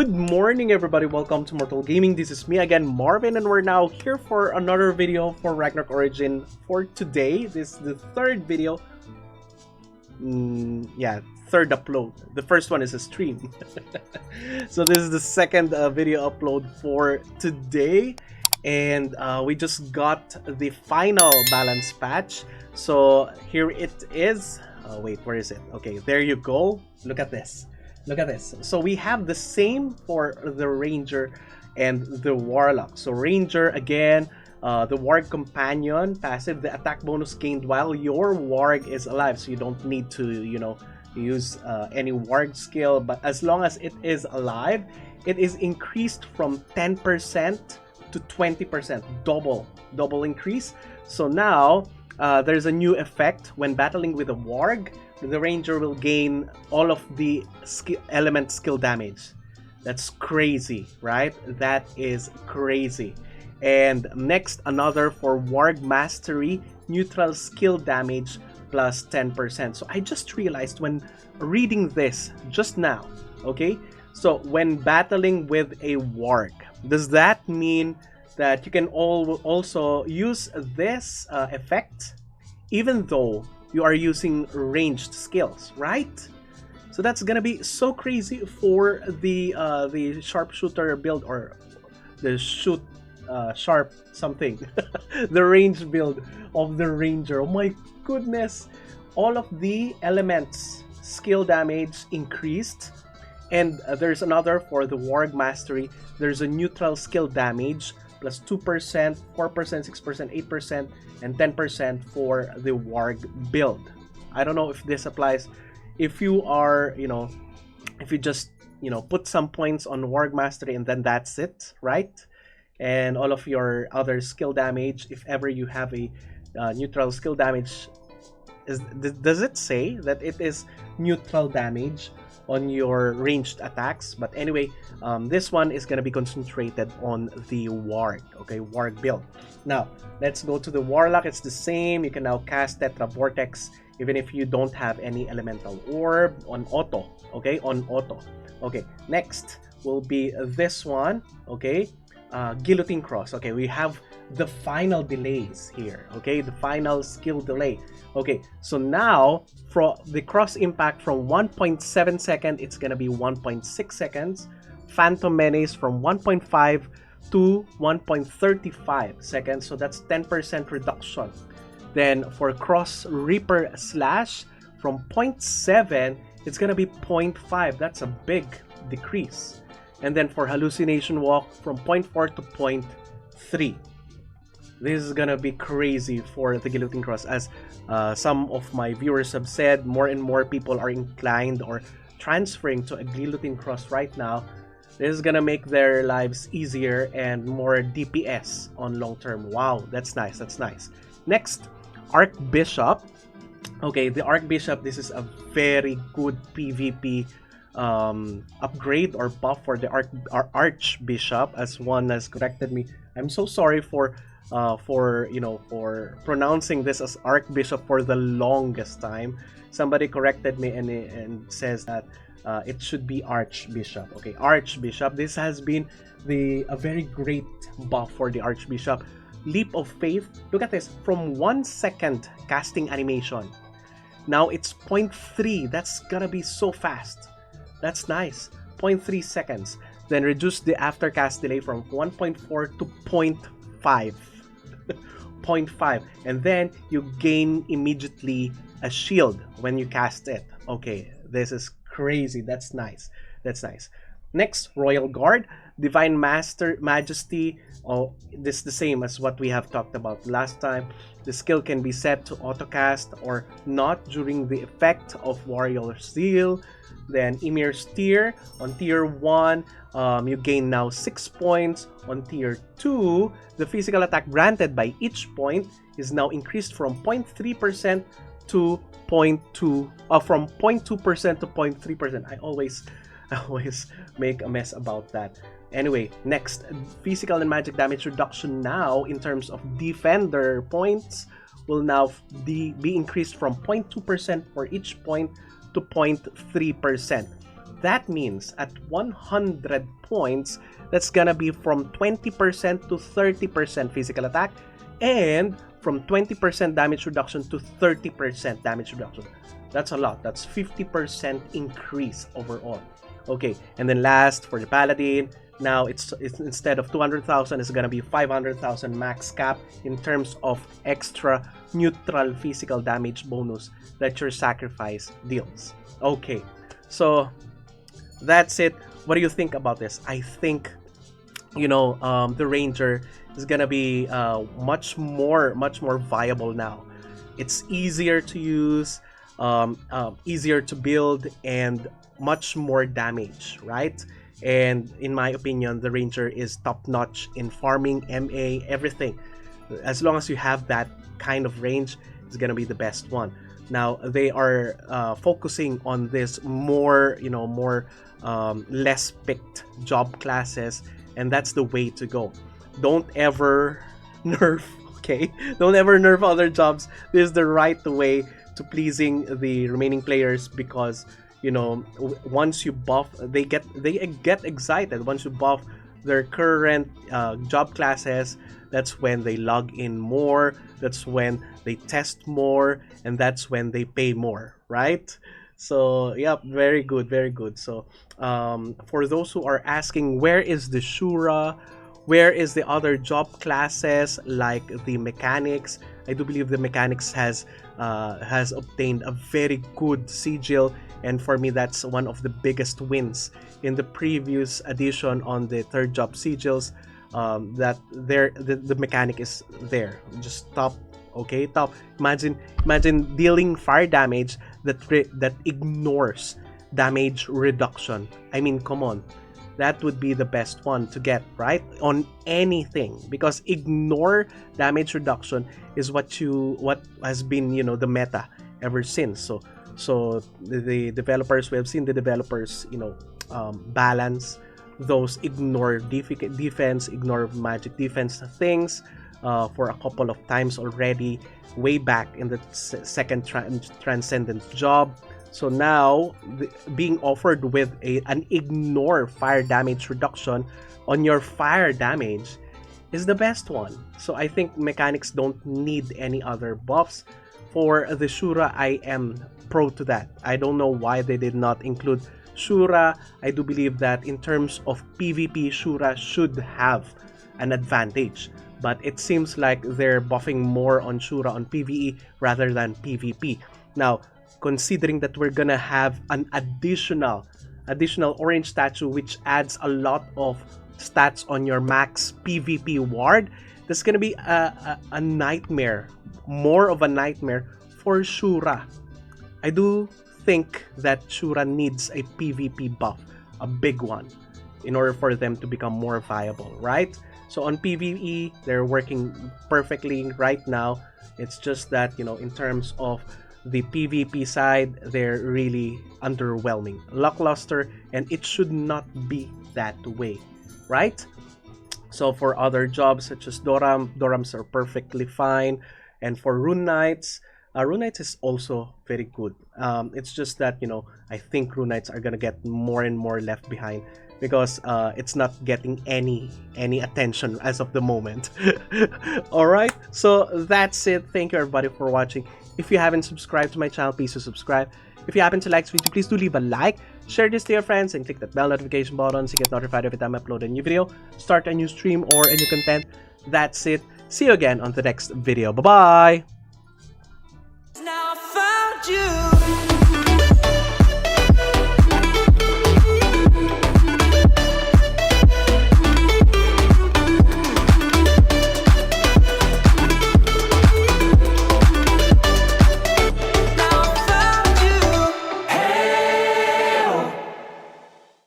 Good morning, everybody. Welcome to Mortal Gaming. This is me again, Marvin, and we're now here for another video for Ragnarok Origin for today. This is the third video. Third upload. The first one is a stream. So this is the second video upload for today, and we just got the final balance patch. So here it is. Wait, where is it? Okay, there you go. Look at this. Look at this. So we have the same for the Ranger and the Warlock. So Ranger, again, the Warg Companion passive, the attack bonus gained while your Warg is alive. So you don't need to, use any Warg skill. But as long as it is alive, it is increased from 10% to 20%. Double increase. So now there's a new effect when battling with a Warg. The Ranger will gain all of the element skill damage. That's crazy, right? That is crazy. And next, another for Warg Mastery, neutral skill damage plus 10%. So I just realized when reading this just now, okay? So when battling with a Warg, does that mean that you can also use this effect even though you are using ranged skills, right? So that's gonna be so crazy for the sharpshooter build, or the sharp something, the range build of the Ranger. Oh my goodness! All of the elements skill damage increased, and there's another for the Warg Mastery. There's a neutral skill damage plus 2%, 4%, 6%, 8%, and 10% for the Warg build. I don't know if this applies if you are, if you just, put some points on Warg Mastery and then that's it, right? And all of your other skill damage, if ever you have a neutral skill damage, does it say that it is neutral damage on your ranged attacks? But anyway, this one is going to be concentrated on the Warg, okay? Warg build. Now let's go to the Warlock. It's the same. You can now cast Tetra Vortex even if you don't have any elemental orb, on auto, okay? On auto. Okay, next will be this one, okay? Guillotine Cross. Okay, we have the final delays here, okay? The final skill delay. Okay, so now for the cross impact from 1.7 seconds, it's gonna be 1.6 seconds. Phantom Menace from 1.5 to 1.35 seconds, so that's 10% reduction. Then for Cross Reaper Slash from 0.7, it's gonna be 0.5. That's a big decrease. And then for Hallucination Walk from 0.4 to 0.3. This is gonna be crazy for the Guillotine Cross, as some of my viewers have said. More and more people are inclined or transferring to a Guillotine Cross right now. This is gonna make their lives easier and more DPS on long term. Wow, that's nice. That's nice. Next, Archbishop. Okay, the Archbishop, this is a very good PvP upgrade or buff for the Archbishop, as one has corrected me. I'm so sorry for pronouncing this as Archbishop for the longest time. Somebody corrected me and says that it should be Archbishop. Okay, Archbishop. This has been a very great buff for the Archbishop. Leap of Faith. Look at this. From 1 second casting animation, now it's 0.3. That's gonna be so fast. That's nice. 0.3 seconds. Then reduce the aftercast delay from 1.4 to 0.5. 0.5. And then you gain immediately a shield when you cast it. Okay, this is crazy. That's nice. That's nice. Next, Royal Guard, Divine Majesty. Oh, this is the same as what we have talked about last time. The skill can be set to autocast or not during the effect of Warrior Seal. Then Emir's Tier. On Tier 1, you gain now 6 points. On Tier 2, the physical attack granted by each point is now increased from 0.3% to 0.2, from 0.2% to 0.3%. I always make a mess about that. Anyway, next, physical and magic damage reduction now in terms of defender points will now be increased from 0.2% for each point to 0.3%. That means at 100 points, that's gonna be from 20% to 30% physical attack, and from 20% damage reduction to 30% damage reduction. That's a lot. That's 50% increase overall. Okay, and then last for the Paladin, now it's instead of 200,000, it's gonna be 500,000 max cap in terms of extra neutral physical damage bonus that your sacrifice deals. Okay, so that's it. What do you think about this? I think, you know, the Ranger is gonna be much more viable now. It's easier to use, easier to build, and much more damage, right? And in my opinion, the Ranger is top-notch in farming, MA, everything. As long as you have that kind of range, it's gonna be the best one. Now they are focusing on this more, you know, more less picked job classes, and that's the way to go. Don't ever nerf, okay? Don't ever nerf other jobs. This is the right way to pleasing the remaining players, because, you know, once you buff, they get excited. Once you buff their current job classes, that's when they log in more, that's when they test more, and that's when they pay more, right? So yeah, very good, very good. So for those who are asking, where is the Shura, where is the other job classes like the mechanics, I do believe the mechanics has obtained a very good sigil, and for me that's one of the biggest wins in the previous edition on the third job sigils. That the mechanic is there, just top. Okay, top. Imagine dealing fire damage that ignores damage reduction. I mean, come on, that would be the best one to get, right, on anything, because ignore damage reduction is what has been, you know, the meta ever since. So the developers, we have seen the developers, you know, balance those ignore defense, ignore magic defense things for a couple of times already, way back in the second transcendent job. So now being offered with an ignore fire damage reduction on your fire damage is the best one. So I think mechanics don't need any other buffs. For the Shura, I am pro to that. I don't know why they did not include Shura. I do believe that in terms of PvP, Shura should have an advantage, but it seems like they're buffing more on Shura on PvE rather than PvP. Now, considering that we're gonna have an additional orange statue which adds a lot of stats on your max PvP ward, that's gonna be a nightmare, more of a nightmare for Shura. I do think that Shura needs a PvP buff, a big one, in order for them to become more viable, right? So on PvE, they're working perfectly right now. It's just that, you know, in terms of the PvP side, they're really underwhelming, lackluster, and it should not be that way, right? So for other jobs such as Dorams are perfectly fine, and for Rune Knights is also very good. It's just that, you know, I think Rune Knights are gonna get more and more left behind, because it's not getting any attention as of the moment. All right, so that's it. Thank you everybody for watching. If you haven't subscribed to my channel, please do subscribe. If you happen to like this video, please do leave a like, share this to your friends, and click that bell notification button to get notified every time I upload a new video, start a new stream, or a new content. That's it. See you again on the next video. Bye bye. Now I found you.